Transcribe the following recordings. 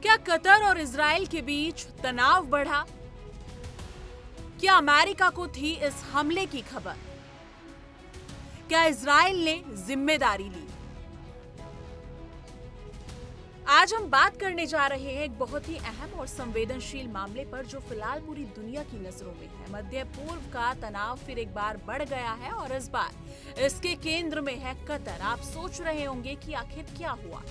क्या कतर और इजराइल के बीच तनाव बढ़ा? क्या अमेरिका को थी इस हमले की खबर? क्या इजराइल ने जिम्मेदारी ली? आज हम बात करने जा रहे हैं एक बहुत ही अहम और संवेदनशील मामले पर जो फिलहाल पूरी दुनिया की नजरों में है। मध्य पूर्व का तनाव फिर एक बार बढ़ गया है और इस बार इसके केंद्र में है कतर। आप सोच रहे होंगे कि आखिर क्या हुआ।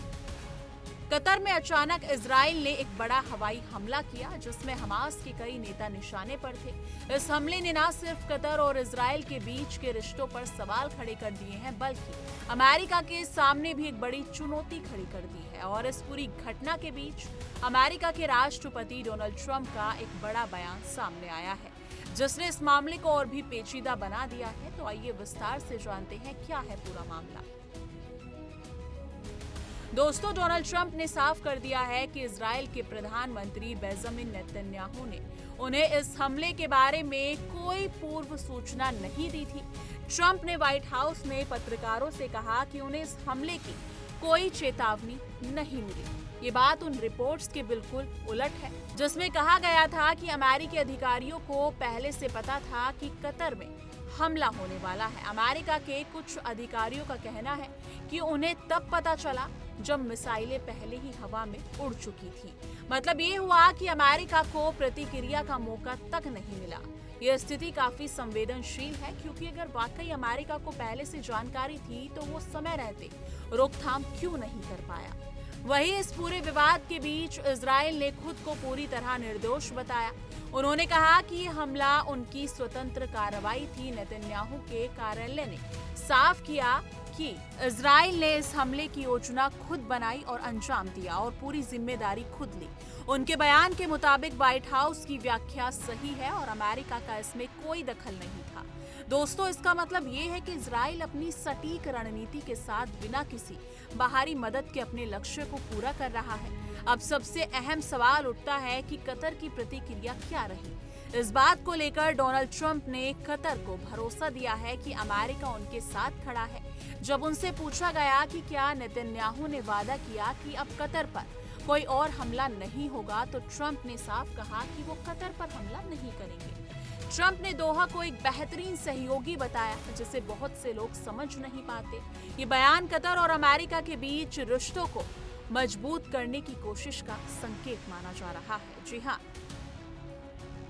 कतर में अचानक इजराइल ने एक बड़ा हवाई हमला किया जिसमें हमास के कई नेता निशाने पर थे। इस हमले ने न सिर्फ कतर और इजराइल के बीच के रिश्तों पर सवाल खड़े कर दिए हैं बल्कि अमेरिका के सामने भी एक बड़ी चुनौती खड़ी कर दी है। और इस पूरी घटना के बीच अमेरिका के राष्ट्रपति डोनाल्ड ट्रंप का एक बड़ा बयान सामने आया है जिसने इस मामले को और भी पेचीदा बना दिया है। तो आइए विस्तार से जानते हैं क्या है पूरा मामला। दोस्तों, डोनाल्ड ट्रंप ने साफ कर दिया है कि इजराइल के प्रधानमंत्री बेंजामिन नेतन्याहू ने उन्हें इस हमले के बारे में कोई पूर्व सूचना नहीं दी थी। ट्रंप ने व्हाइट हाउस में पत्रकारों से कहा कि उन्हें इस हमले की कोई चेतावनी नहीं मिली। ये बात उन रिपोर्ट्स के बिल्कुल उलट है जिसमें कहा गया था कि अमेरिकी अधिकारियों को पहले से पता था कि कतर में हमला होने वाला है। अमेरिका के कुछ अधिकारियों का कहना है कि उन्हें तब पता चला जब मिसाइलें पहले ही हवा में उड़ चुकी थी। मतलब ये हुआ कि अमेरिका को प्रतिक्रिया का मौका तक नहीं मिला। यह स्थिति काफी संवेदनशील है क्योंकि अगर वाकई अमेरिका को पहले से जानकारी थी तो वो समय रहते रोकथाम क्यों नहीं कर पाया। वहीं इस पूरे विवाद के बीच इजराइल ने खुद को पूरी तरह निर्दोष बताया। उन्होंने कहा कि यह हमला उनकी स्वतंत्र कार्रवाई थी। नेतन्याहू के कार्यालय ने साफ किया कि इजराइल ने इस हमले की योजना खुद बनाई और अंजाम दिया और पूरी जिम्मेदारी खुद ली। उनके बयान के मुताबिक व्हाइट हाउस की व्याख्या सही है और अमेरिका का इसमें कोई दखल नहीं था। दोस्तों, इसका मतलब ये है कि इजराइल अपनी सटीक रणनीति के साथ बिना किसी बाहरी मदद के अपने लक्ष्य को पूरा कर रहा है। अब सबसे अहम सवाल उठता है कि कतर की प्रतिक्रिया क्या रही। इस बात को लेकर डोनाल्ड ट्रंप ने कतर को भरोसा दिया है कि अमेरिका उनके साथ खड़ा है। जब उनसे पूछा गया कि क्या नेतन्याहू ने वादा किया कि अब कतर पर कोई और हमला नहीं होगा तो ट्रंप ने साफ कहा कि वो कतर पर हमला नहीं करेंगे। ट्रंप ने दोहा को एक बेहतरीन सहयोगी बताया जिसे बहुत से लोग समझ नहीं पाते। ये बयान कतर और अमेरिका के बीच रिश्तों को मजबूत करने की कोशिश का संकेत माना जा रहा है। जी हाँ,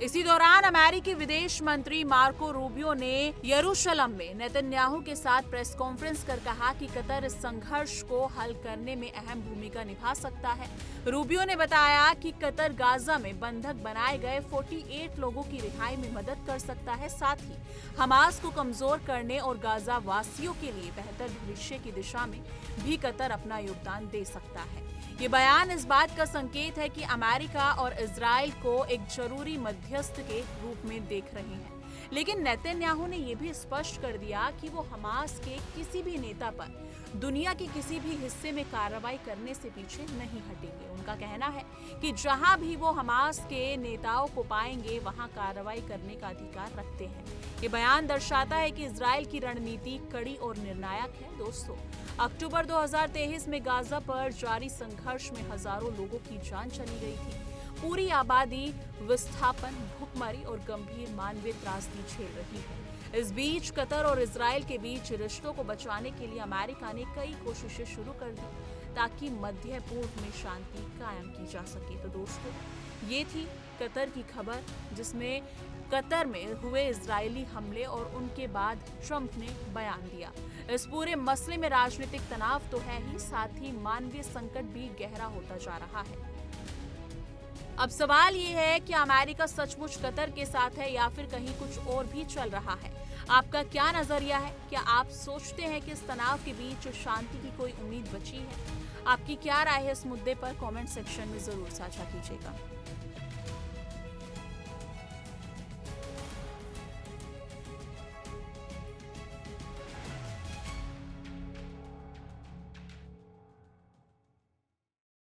इसी दौरान अमेरिकी विदेश मंत्री मार्को रूबियो ने यरूशलेम में नेतन्याहू के साथ प्रेस कॉन्फ्रेंस कर कहा कि कतर इस संघर्ष को हल करने में अहम भूमिका निभा सकता है। रूबियो ने बताया कि कतर गाजा में बंधक बनाए गए 48 लोगों की रिहाई में मदद कर सकता है, साथ ही हमास को कमजोर करने और गाजा वासियों के लिए बेहतर भविष्य की दिशा में भी कतर अपना योगदान दे सकता है। ये बयान इस बात का संकेत है कि अमेरिका और इजराइल को एक जरूरी मध्यस्थ के रूप में देख रहे हैं। लेकिन नेतन्याहू ने यह भी स्पष्ट कर दिया कि वो हमास के किसी भी नेता पर दुनिया के किसी भी हिस्से में कार्रवाई करने से पीछे नहीं हटेंगे। उनका कहना है कि जहां भी वो हमास के नेताओं को पाएंगे वहां कार्रवाई करने का अधिकार रखते हैं। ये बयान दर्शाता है कि इजराइल की रणनीति कड़ी और निर्णायक है। दोस्तों, अक्टूबर 2023 में गाजा पर जारी संघर्ष में हजारों लोगों की जान चली गई थी। पूरी आबादी विस्थापन, भूखमरी और गंभीर मानवीय त्रासदी झेल रही है। इस बीच कतर और इजराइल के बीच रिश्तों को बचाने के लिए अमेरिका ने कई कोशिशें शुरू कर दी ताकि मध्य पूर्व में शांति कायम की जा सके। तो दोस्तों, ये थी कतर की खबर जिसमें कतर में हुए इजरायली हमले और उनके बाद ट्रंप ने बयान दिया। इस पूरे मसले में राजनीतिक तनाव तो है ही, साथ ही मानवीय संकट भी गहरा होता जा रहा है। अब सवाल ये है कि अमेरिका सचमुच कतर के साथ है या फिर कहीं कुछ और भी चल रहा है। आपका क्या नजरिया है? क्या आप सोचते हैं कि इस तनाव के बीच शांति की कोई उम्मीद बची है? आपकी क्या राय है इस मुद्दे पर? कमेंट सेक्शन में जरूर साझा कीजिएगा।